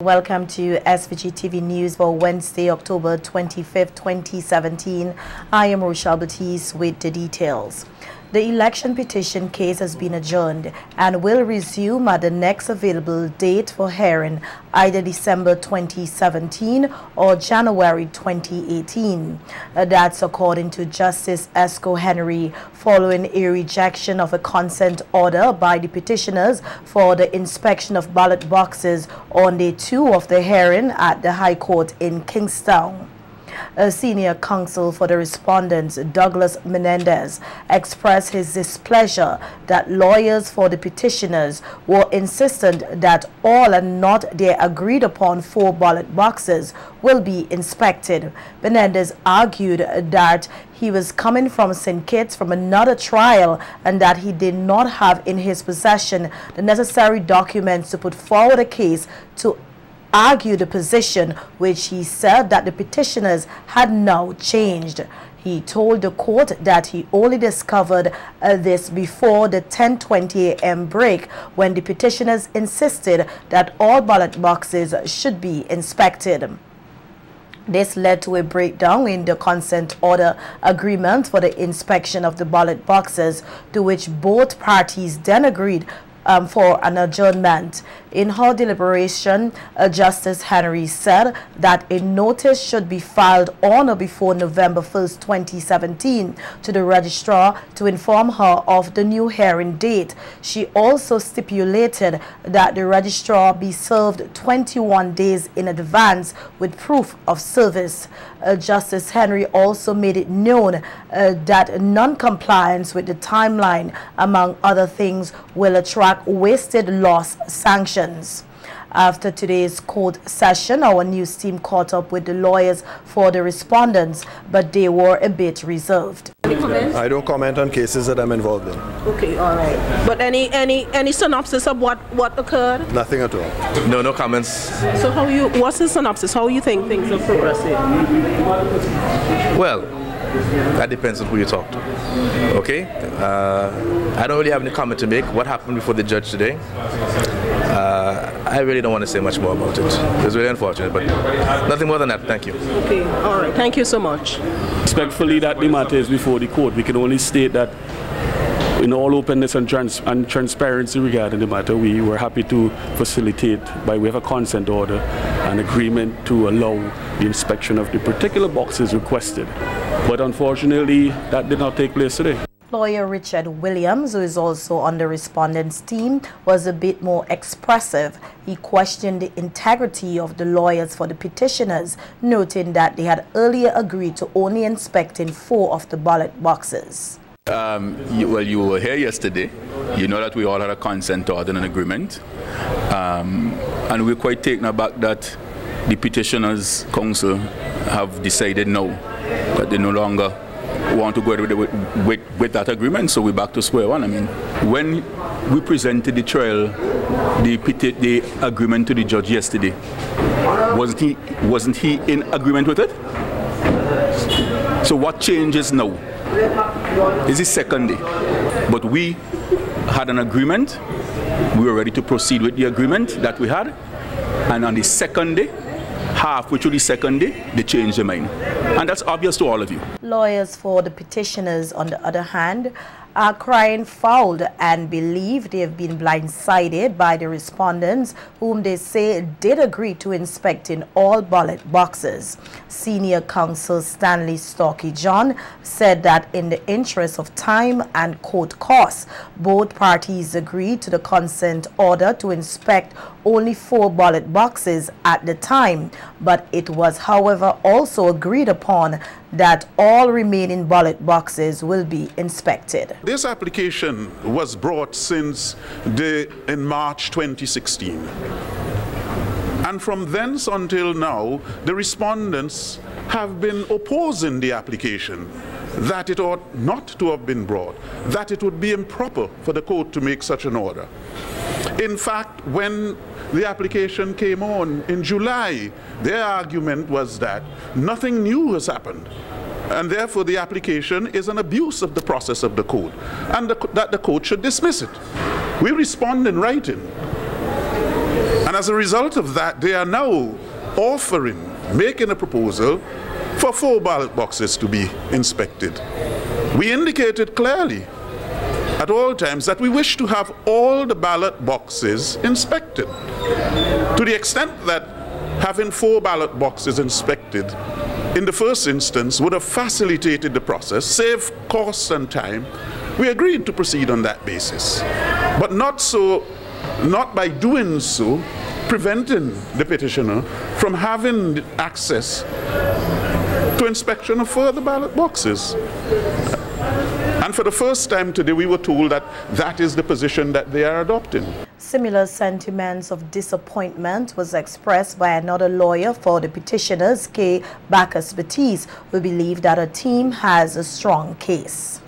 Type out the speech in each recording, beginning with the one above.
Welcome to SVG-TV News for Wednesday, October 25th, 2017. I am Rochelle Batiste with the details. The election petition case has been adjourned and will resume at the next available date for hearing, either December 2017 or January 2018. That's according to Justice Esco Henry, following a rejection of a consent order by the petitioners for the inspection of ballot boxes on day 2 of the hearing at the High Court in Kingstown. A senior counsel for the respondents, Douglas Menendez, expressed his displeasure that lawyers for the petitioners were insistent that all and not their agreed upon 4 ballot boxes will be inspected. Menendez argued that he was coming from St. Kitts from another trial and that he did not have in his possession the necessary documents to put forward a case to argue the position, which he said that the petitioners had now changed. He told the court that he only discovered this before the 10:20 a.m. break, when the petitioners insisted that all ballot boxes should be inspected. This led to a breakdown in the consent order agreement for the inspection of the ballot boxes, to which both parties then agreed for an adjournment. In her deliberation, Justice Henry said that a notice should be filed on or before November 1st, 2017 to the registrar to inform her of the new hearing date. She also stipulated that the registrar be served 21 days in advance with proof of service. Justice Henry also made it known that non-compliance with the timeline, among other things, will attract wasted loss sanctions. After today's court session, our news team caught up with the lawyers for the respondents, but they were a bit reserved. Any comments? I don't comment on cases that I'm involved in. Okay, all right. But any synopsis of what occurred? Nothing at all. No comments. So what's the synopsis? How you think things are progressing? Well, that depends on who you talk to. Okay? I don't really have any comment to make. What happened before the judge today? I really don't want to say much more about it. It's really unfortunate, but nothing more than that. Thank you. Okay, all right. Thank you so much. Respectfully, that the matter is before the court. We can only state that in all openness and transparency regarding the matter, we were happy to facilitate, by way of a consent order, an agreement to allow the inspection of the particular boxes requested. But unfortunately, that did not take place today. Lawyer Richard Williams, who is also on the respondents' team, was a bit more expressive. He questioned the integrity of the lawyers for the petitioners, noting that they had earlier agreed to only inspecting 4 of the ballot boxes. You were here yesterday. You know that we all had a consent order and an agreement. And we're quite taken aback that the petitioners' counsel have decided now that they no longer want to go with that agreement, so we're back to square one. I mean, when we presented the trial, the agreement to the judge yesterday, wasn't he in agreement with it? So what changes now? It's the second day, but we had an agreement. We were ready to proceed with the agreement that we had, and on the second day, halfway through the second day, they changed their mind. And that's obvious to all of you. Lawyers for the petitioners, on the other hand, are crying foul and believe they have been blindsided by the respondents, whom they say did agree to inspecting all ballot boxes. Senior counsel Stanley Stocky John said that in the interest of time and court costs, both parties agreed to the consent order to inspect only 4 ballot boxes at the time, but it was, however, also agreed upon that all remaining ballot boxes will be inspected. This application was brought in March 2016. And from thence until now, the respondents have been opposing the application, that it ought not to have been brought, that it would be improper for the court to make such an order. In fact, when the application came on in July, their argument was that nothing new has happened, and therefore the application is an abuse of the process of the court, and that the court should dismiss it. We respond in writing And as a result of that, they are now making a proposal for 4 ballot boxes to be inspected. We indicated clearly at all times that we wish to have all the ballot boxes inspected. To the extent that having 4 ballot boxes inspected in the first instance would have facilitated the process, saved costs and time, we agreed to proceed on that basis. But not by doing so, preventing the petitioner from having access to inspection of further ballot boxes. And for the first time today, we were told that that is the position that they are adopting. Similar sentiments of disappointment was expressed by another lawyer for the petitioners, K. Bacchus-Batiste, who believed that her team has a strong case.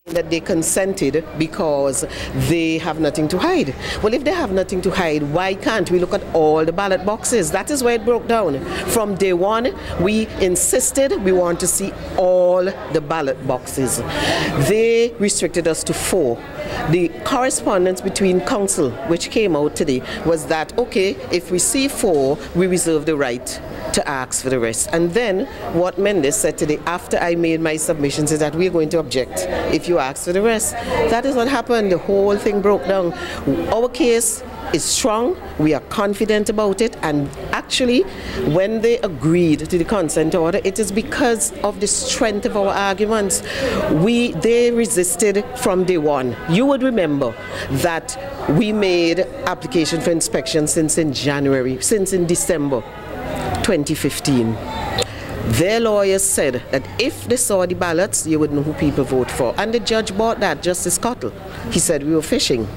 That they consented because they have nothing to hide. Well, if they have nothing to hide, why can't we look at all the ballot boxes? That is where it broke down. From day one, we insisted we want to see all the ballot boxes. They restricted us to 4. The correspondence between council, which came out today, was that, okay, if we see 4, we reserve the right to ask for the rest. And then what Mendes said today after I made my submissions is that we're going to object if you ask for the rest. That is what happened. The whole thing broke down. Our case is strong. We are confident about it. And actually, when they agreed to the consent order, it is because of the strength of our arguments. They resisted from day one. You would remember that we made application for inspection since in December 2015. Their lawyers said that if they saw the ballots, you would know who people vote for. And the judge bought that, Justice Cottle. He said we were fishing.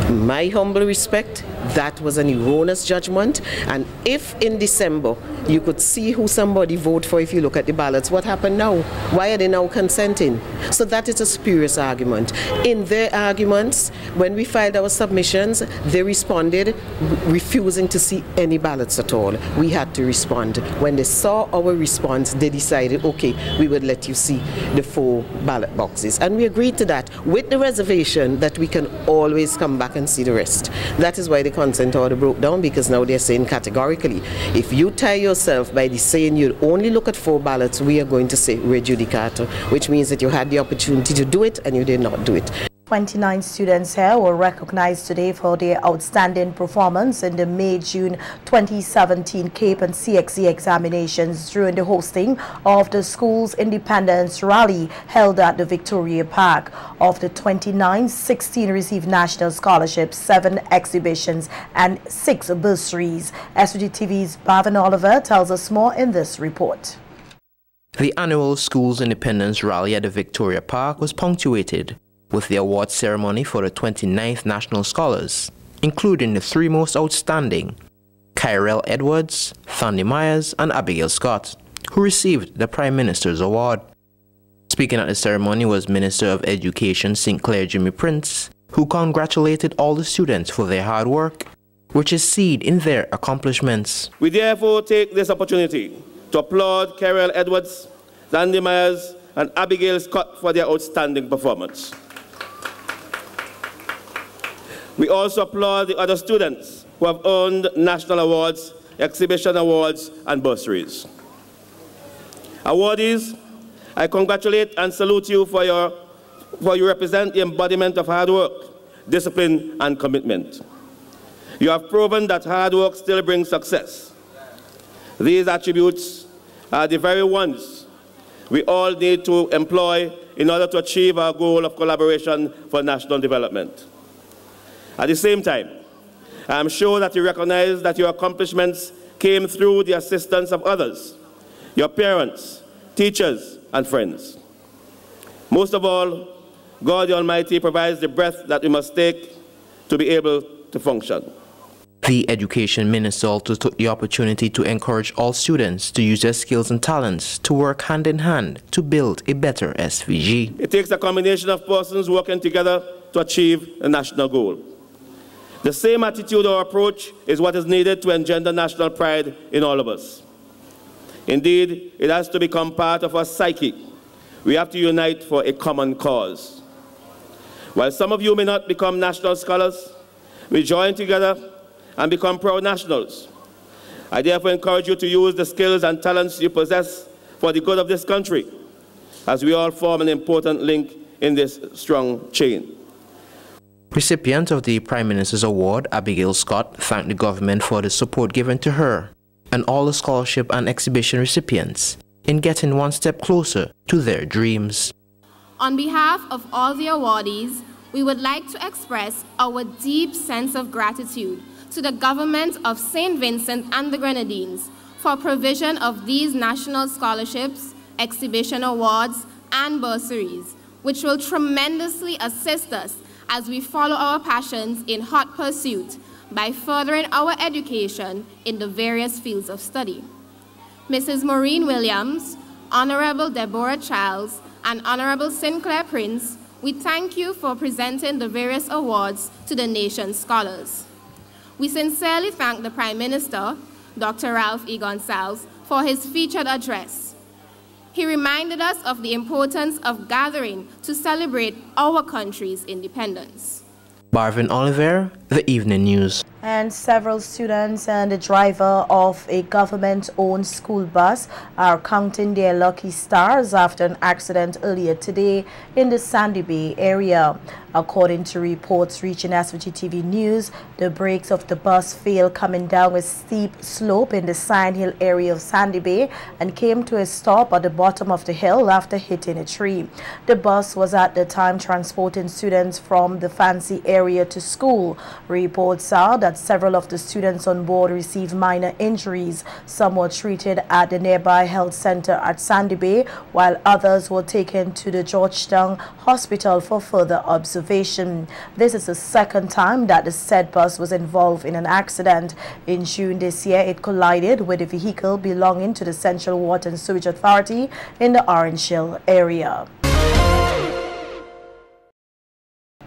My humble respect, that was an erroneous judgment. And if in December you could see who somebody voted for if you look at the ballots, what happened now? Why are they now consenting? So that is a spurious argument. In their arguments, when we filed our submissions, they responded refusing to see any ballots at all. We had to respond. When they saw our response, they decided, okay, we would let you see the 4 ballot boxes. And we agreed to that with the reservation that we can always come back and see the rest. That is why the consent order broke down, because now they're saying categorically, if you tie yourself by saying you only look at 4 ballots, we are going to say re judicata, which means that you had the opportunity to do it and you did not do it. 29 students here were recognized today for their outstanding performance in the May-June 2017 CAPE and CXC examinations during the hosting of the school's independence rally held at the Victoria Park. Of the 29, 16 received national scholarships, 7 exhibitions and 6 bursaries. SVG-TV's Bhavin Oliver tells us more in this report. The annual School's Independence Rally at the Victoria Park was punctuated with the award ceremony for the 29th National Scholars, including the 3 most outstanding, Kyrell Edwards, Thandi Myers, and Abigail Scott, who received the Prime Minister's Award. Speaking at the ceremony was Minister of Education St. Clair Jimmy Prince, who congratulated all the students for their hard work, which is seen in their accomplishments. We therefore take this opportunity to applaud Kyrell Edwards, Thandi Myers, and Abigail Scott for their outstanding performance. We also applaud the other students who have earned national awards, exhibition awards, and bursaries. Awardees, I congratulate and salute you for you represent the embodiment of hard work, discipline, and commitment. You have proven that hard work still brings success. These attributes are the very ones we all need to employ in order to achieve our goal of collaboration for national development. At the same time, I am sure that you recognize that your accomplishments came through the assistance of others, your parents, teachers, and friends. Most of all, God the Almighty provides the breath that we must take to be able to function. The Education Minister also took the opportunity to encourage all students to use their skills and talents to work hand in hand to build a better SVG. It takes a combination of persons working together to achieve a national goal. The same attitude or approach is what is needed to engender national pride in all of us. Indeed, it has to become part of our psyche. We have to unite for a common cause. While some of you may not become national scholars, we join together and become proud nationals. I therefore encourage you to use the skills and talents you possess for the good of this country, as we all form an important link in this strong chain. Recipient of the Prime Minister's Award, Abigail Scott, thanked the government for the support given to her and all the scholarship and exhibition recipients in getting one step closer to their dreams. On behalf of all the awardees, we would like to express our deep sense of gratitude to the government of St. Vincent and the Grenadines for provision of these national scholarships, exhibition awards, and bursaries, which will tremendously assist us as we follow our passions in hot pursuit by furthering our education in the various fields of study. Mrs. Maureen Williams, Honorable Deborah Childs, and Honorable Sinclair Prince, we thank you for presenting the various awards to the nation's scholars. We sincerely thank the Prime Minister, Dr. Ralph E. Gonsalves, for his featured address. He reminded us of the importance of gathering to celebrate our country's independence. Barvin Oliver, The Evening News. And several students and the driver of a government-owned school bus are counting their lucky stars after an accident earlier today in the Sandy Bay area. According to reports reaching SVG-TV News, the brakes of the bus failed coming down a steep slope in the Sand Hill area of Sandy Bay and came to a stop at the bottom of the hill after hitting a tree. The bus was at the time transporting students from the Fancy area to school. Reports are that several of the students on board received minor injuries. Some were treated at the nearby health center at Sandy Bay, while others were taken to the Georgetown Hospital for further observation. This is the second time that the said bus was involved in an accident. In June this year, it collided with a vehicle belonging to the Central Water and Sewage Authority in the Orange Hill area.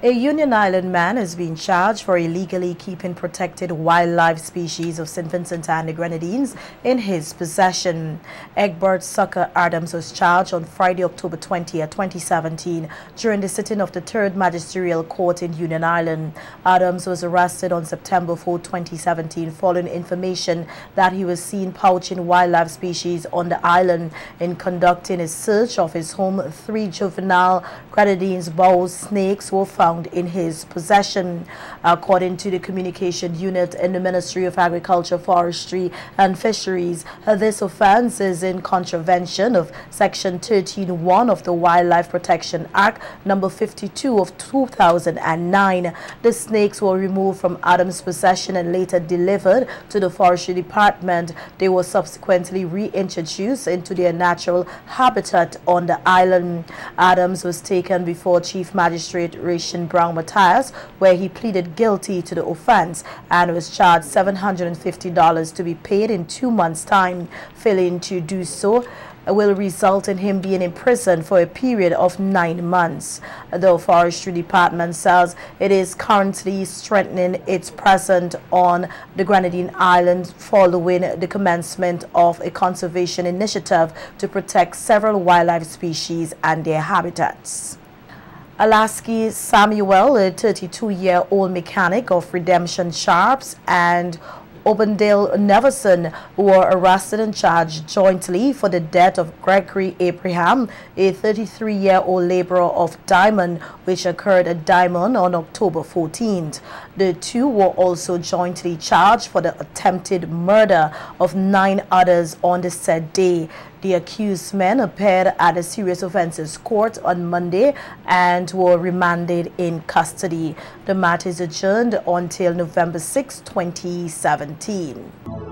A Union Island man is being charged for illegally keeping protected wildlife species of St. Vincent and the Grenadines in his possession. Egbert Sucker Adams was charged on Friday, October 20, 2017, during the sitting of the 3rd Magisterial Court in Union Island. Adams was arrested on September 4, 2017, following information that he was seen pouching wildlife species on the island. In conducting a search of his home, 3 juvenile Grenadines boa snakes were found in his possession. According to the communication unit in the Ministry of Agriculture, Forestry and Fisheries, this offense is in contravention of Section 13(1) of the Wildlife Protection Act number 52 of 2009. The snakes were removed from Adams' possession and later delivered to the Forestry Department. They were subsequently reintroduced into their natural habitat on the island. Adams was taken before Chief Magistrate Ration Brown Matthias, where he pleaded guilty to the offense and was charged $750 to be paid in 2 months' time. Failing to do so will result in him being imprisoned for a period of 9 months. The Forestry Department says it is currently strengthening its presence on the Grenadine Islands following the commencement of a conservation initiative to protect several wildlife species and their habitats. Alaski Samuel, a 32-year-old mechanic of Redemption Sharps, and Obendale Neverson were arrested and charged jointly for the death of Gregory Abraham, a 33-year-old laborer of Diamond, which occurred at Diamond on October 14th. The two were also jointly charged for the attempted murder of 9 others on the said day. The accused men appeared at the Serious Offences Court on Monday and were remanded in custody. The matter is adjourned until November 6, 2017.